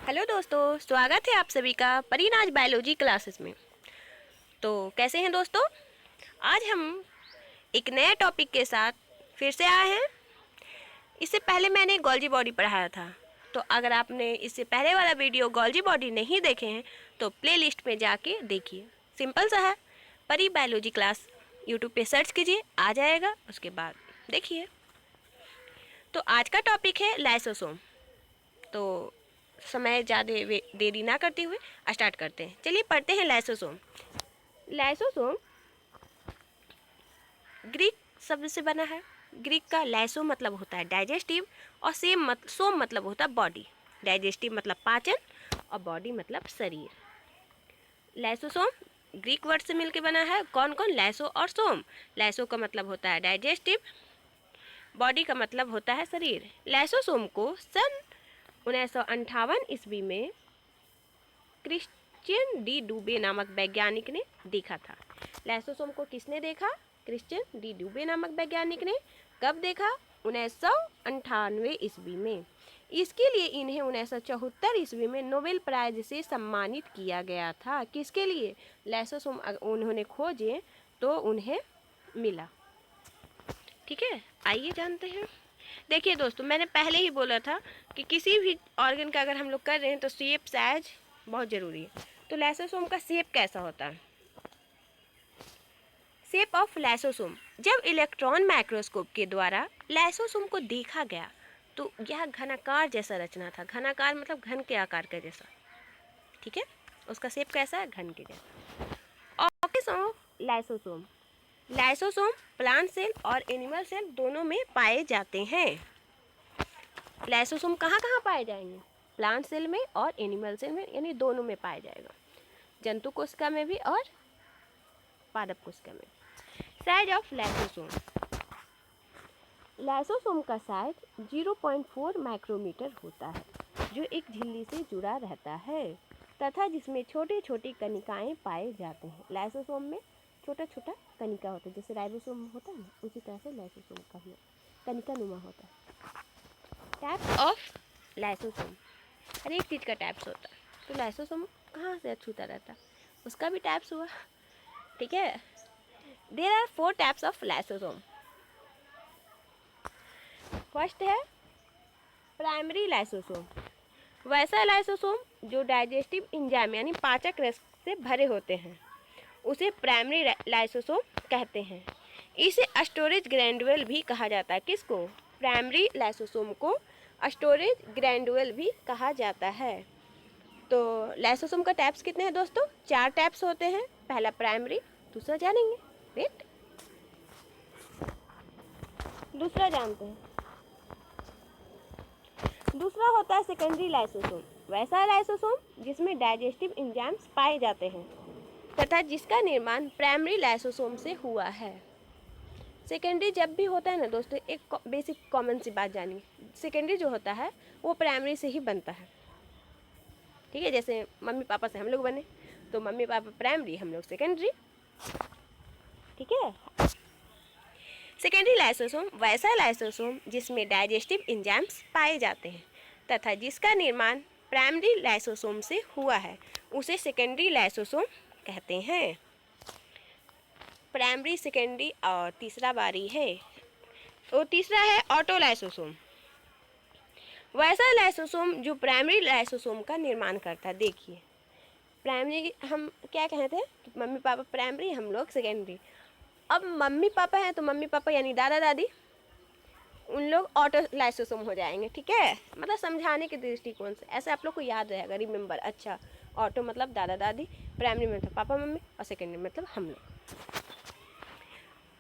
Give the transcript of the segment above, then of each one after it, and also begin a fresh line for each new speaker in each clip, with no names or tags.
Hello दोस्तों, स्वागत है आप सभी का परिनाज बायोलॉजी क्लासेस में। तो कैसे हैं दोस्तों? आज हम एक नए टॉपिक के साथ फिर से आए हैं। इससे पहले मैंने गोल्जी बॉडी पढ़ाया था, तो अगर आपने इससे पहले वाला वीडियो गोल्जी बॉडी नहीं देखे हैं तो प्लेलिस्ट में जाके देखिए। सिंपल सा है, परी बायोलॉजी क्लास यूट्यूब पे सर्च कीजिए, आ जाएगा, उसके बाद देखिए। तो आज का टॉपिक है लाइसोसोम। तो समय ज़्यादा देरी ना करते हुए स्टार्ट करते हैं। चलिए पढ़ते हैं लाइसोसोम। लाइसोसोम ग्रीक शब्द से बना है। ग्रीक का लाइसो मतलब होता है डाइजेस्टिव और सोम मतलब होता है बॉडी। डाइजेस्टिव मतलब पाचन और बॉडी मतलब शरीर। लाइसोसोम ग्रीक वर्ड से मिलकर बना है। कौन कौन? लाइसो और सोम। लाइसो का मतलब होता है डाइजेस्टिव, बॉडी का मतलब होता है शरीर। लाइसोसोम को सन 1958 ईस्वी में क्रिश्चियन डी डूबे नामक वैज्ञानिक ने देखा था। लाइसोसोम को किसने देखा? क्रिश्चियन डी डूबे नामक वैज्ञानिक ने। कब देखा? 1998 ईस्वी में। इसके लिए इन्हें 1974 ईस्वी में नोबेल प्राइज से सम्मानित किया गया था। किसके लिए? लाइसोसोम उन्होंने खोजे तो उन्हें मिला। ठीक है, आइए जानते हैं। देखिए दोस्तों, मैंने पहले ही बोला था कि किसी भी ऑर्गन का अगर हम लोग कर रहे हैं तो शेप साइज बहुत ज़रूरी है। तो लाइसोसोम का शेप कैसा होता है? Shape of lysosome. जब इलेक्ट्रॉन माइक्रोस्कोप के द्वारा लाइसोसोम को देखा गया तो यह घनाकार जैसा रचना था। घनाकार मतलब घन के आकार का जैसा। ठीक है, उसका शेप कैसा है? घन के जैसा। Office of lysosome. Lysosome plant cell और एनिमल सेल दोनों में पाए जाते हैं। लाइसोसोम कहाँ कहाँ पाए जाएंगे? प्लांट सेल में और एनिमल सेल में, यानी दोनों में पाया जाएगा। जंतु कोशिका में भी और पादप कोशिका में। Size of lysosome. लाइसोसोम का साइज 0.4 माइक्रोमीटर होता है, जो एक झिल्ली से जुड़ा रहता है तथा जिसमें छोटी छोटी कणिकाएं पाए जाते हैं। लाइसोसोम में छोटा छोटा कणिका होता है, जैसे राइबोसोम होता है ना, उसी तरह से लाइसोसोम का भी कणिका नुमा होता है। Types of lysosome. हर एक चीज़ का टाइप्स होता है, तो लाइसोसोम कहाँ से छूता रहता है, उसका भी टाइप्स हुआ। ठीक है, there are 4 types of lysosome. First है प्राइमरी लाइसोसोम। वैसा लाइसोसोम जो डाइजेस्टिव एंजाइम यानी पाचक रस से भरे होते हैं, उसे प्राइमरी लाइसोसोम कहते हैं। इसे स्टोरेज ग्रैंडुअल भी कहा जाता है। किसको? प्राइमरी लाइसोसोम को स्टोरेज ग्रैंडुअल भी कहा जाता है। तो लाइसोसोम का टाइप्स कितने हैं दोस्तों? 4 टाइप्स होते हैं। पहला प्राइमरी, दूसरा जानेंगे, वेट, दूसरा जानते हैं। दूसरा होता है सेकेंडरी लाइसोसोम। वैसा लाइसोसोम जिसमें डाइजेस्टिव एंजाइम्स पाए जाते हैं तथा जिसका निर्माण प्राइमरी लाइसोसोम से हुआ है। सेकेंडरी जब भी होता है ना दोस्तों, एक बेसिक कॉमन सी बात जानिए, सेकेंडरी जो होता है वो प्राइमरी से ही बनता है। ठीक है, जैसे मम्मी पापा से हम लोग बने, तो मम्मी पापा प्राइमरी, हम लोग सेकेंडरी। ठीक है, सेकेंडरी लाइसोसोम वैसा लाइसोसोम जिसमें डाइजेस्टिव एंजाइम्स पाए जाते हैं तथा जिसका निर्माण प्राइमरी लाइसोसोम से हुआ है, उसे सेकेंडरी लाइसोसोम कहते हैं। प्राइमरी, सेकेंडरी और तीसरा बारी है, तो तीसरा है ऑटोलाइसोसोम। वैसा लाइसोसोम जो प्राइमरी लाइसोसोम का निर्माण करता है। देखिए, प्राइमरी हम क्या कहते हैं? मम्मी पापा प्राइमरी, हम लोग सेकेंडरी। अब मम्मी पापा हैं तो मम्मी पापा यानी दादा दादी, उन लोग ऑटो लाइसोसोम हो जाएंगे। ठीक है, मतलब समझाने के दृष्टिकोण से ऐसे आप लोग को याद रहेगा, रिमेंबर। अच्छा, ऑटो मतलब दादा दादी, प्राइमरी मतलब पापा मम्मी और सेकेंडरी मतलब हम लोग।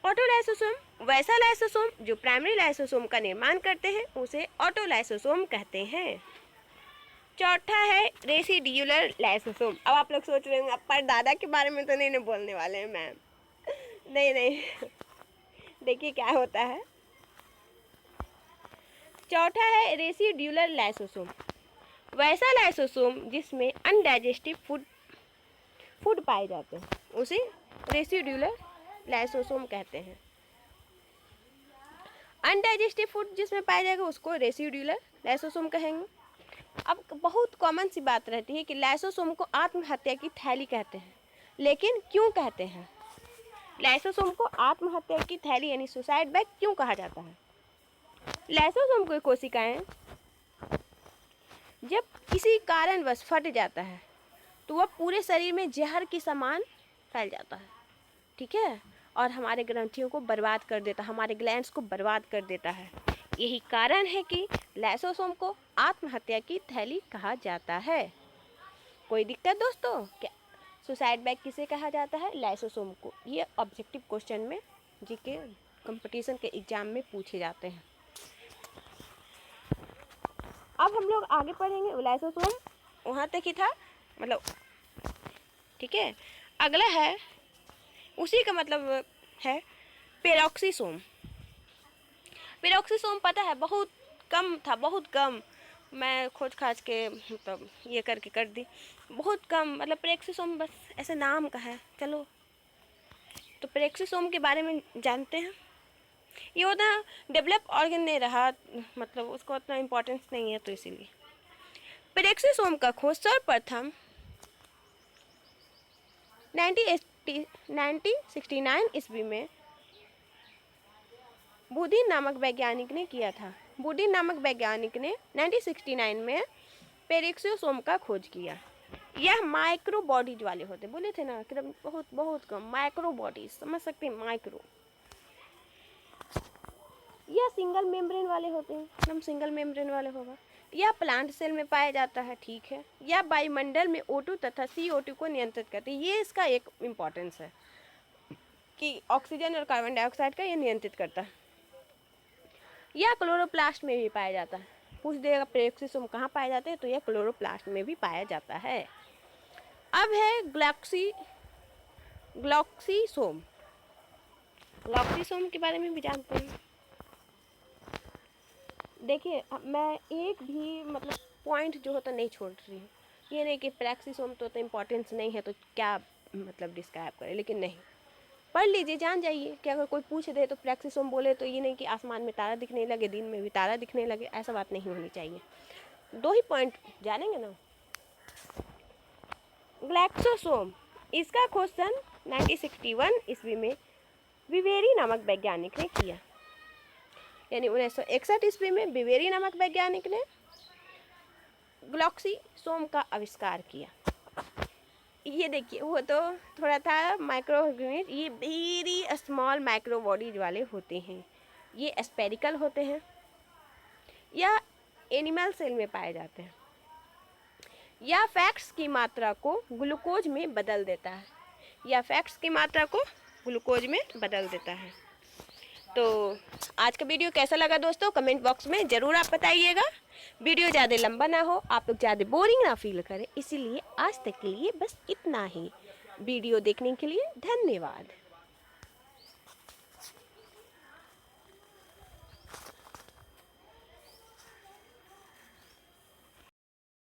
ऑटोलाइसोसोम वैसा लाइसोसोम जो प्राइमरी लाइसोसोम का निर्माण करते हैं, उसे ऑटोलाइसोसोम कहते हैं। चौथा है रेसिड्यूलर लाइसोसोम। अब आप लोग सोच रहे होंगे पर दादा के बारे में तो नहीं बोलने वाले हैं मैम। नहीं नहीं, देखिए क्या होता है। चौथा है रेसिड्यूलर लाइसोसोम। वैसा लाइसोसोम जिसमें अनडाइजेस्टिव फूड पाए जाते हैं, उसे रेसिड्यूलर लाइसोसोम कहते हैं। अनडाइजेस्टिव फूड जिसमें पाया जाएगा उसको रेसिड्यूलर लाइसोसोम कहेंगे। अब बहुत कॉमन सी बात रहती है कि लाइसोसोम को आत्महत्या की थैली कहते हैं, लेकिन क्यों कहते हैं? लाइसोसोम को आत्महत्या की थैली यानी सुसाइड बैग क्यों कहा जाता है? लाइसोसोम की कोशिकाएं जब किसी कारणवश फट जाता है तो वह पूरे शरीर में जहर की समान फैल जाता है, ठीक है, और हमारे ग्रंथियों को बर्बाद कर देता है, हमारे ग्लैंड्स को बर्बाद कर देता है। यही कारण है कि लाइसोसोम को आत्महत्या की थैली कहा जाता है। कोई दिक्कत दोस्तों? क्या सुसाइड बैग किसे कहा जाता है? लाइसोसोम को। ये ऑब्जेक्टिव क्वेश्चन में जीके कंपटीशन के एग्जाम में पूछे जाते हैं। अब हम लोग आगे पढ़ेंगे। लाइसोसोम वहाँ तक ही था, मतलब ठीक है। अगला है, उसी का मतलब है पेरोक्सीसोम। पेरोक्सीसोम पता है बहुत कम था, बहुत कम। मैं खोज खाज के मतलब ये करके कर दी, बहुत कम। मतलब पेरोक्सीसोम बस ऐसे नाम का है। चलो तो पेरोक्सीसोम के बारे में जानते हैं। ये उतना डेवलप ऑर्गन नहीं रहा, मतलब उसको उतना इम्पोर्टेंस नहीं है, तो इसीलिए पेरोक्सीसोम का खोज सर्वप्रथम 1969 ईस्वी में बुदिन नामक वैज्ञानिक ने किया था। बुदिन नामक वैज्ञानिक ने 1969 में पेरोक्सीसोम का खोज किया। यह माइक्रो बॉडीज वाले होते, बोले थे ना कि बहुत बहुत कम माइक्रो बॉडीज, समझ सकते हैं, माइक्रो। यह सिंगल मेम्ब्रेन वाले होते हैं, एकदम सिंगल मेम्ब्रेन वाले होगा। यह प्लांट सेल में पाया जाता है, ठीक है। यह वायुमंडल में O2 तथा CO2 को नियंत्रित करते हैं। ये इसका एक इम्पॉर्टेंस है कि ऑक्सीजन और कार्बन डाइऑक्साइड का ये नियंत्रित करता है। यह क्लोरोप्लास्ट में भी पाया जाता है। पूछ देगा पेरोक्सीसोम कहाँ पाए जाते हैं, तो यह क्लोरोप्लास्ट में भी पाया जाता है। अब है ग्लॉक्सीसोम। ग्लॉक्सीसोम के बारे में भी जानते हैं। देखिए मैं एक भी मतलब पॉइंट जो होता नहीं छोड़ रही हूँ। ये नहीं कि पेरोक्सीसोम तो इम्पोर्टेंस नहीं है तो क्या मतलब डिस्क्राइब करें, लेकिन नहीं, पढ़ लीजिए, जान जाइए कि अगर कोई पूछ दे तो पेरोक्सीसोम बोले तो ये नहीं कि आसमान में तारा दिखने लगे, दिन में भी तारा दिखने लगे, ऐसा बात नहीं होनी चाहिए। 2 ही पॉइंट जानेंगे ना। ग्लैक्सोसोम, इसका खोज सन 1961 ईस्वी में विवेरी नामक वैज्ञानिक ने किया। यानी 1961 ईस्वी में विवेरी नामक वैज्ञानिक ने ग्लॉक्सीसोम का आविष्कार किया। ये देखिए वो तो थोड़ा था माइक्रो ऑर्गेनिज, ये वेरी स्मॉल माइक्रो बॉडीज वाले होते हैं। ये स्पेरिकल होते हैं या एनिमल सेल में पाए जाते हैं। या फैट्स की मात्रा को ग्लूकोज में बदल देता है, या फैट्स की मात्रा को ग्लूकोज में बदल देता है। तो आज का वीडियो कैसा लगा दोस्तों, कमेंट बॉक्स में ज़रूर आप बताइएगा। वीडियो ज़्यादा लंबा ना हो, आप लोग ज़्यादा बोरिंग ना फील करें, इसीलिए आज तक के लिए बस इतना ही। वीडियो देखने के लिए धन्यवाद।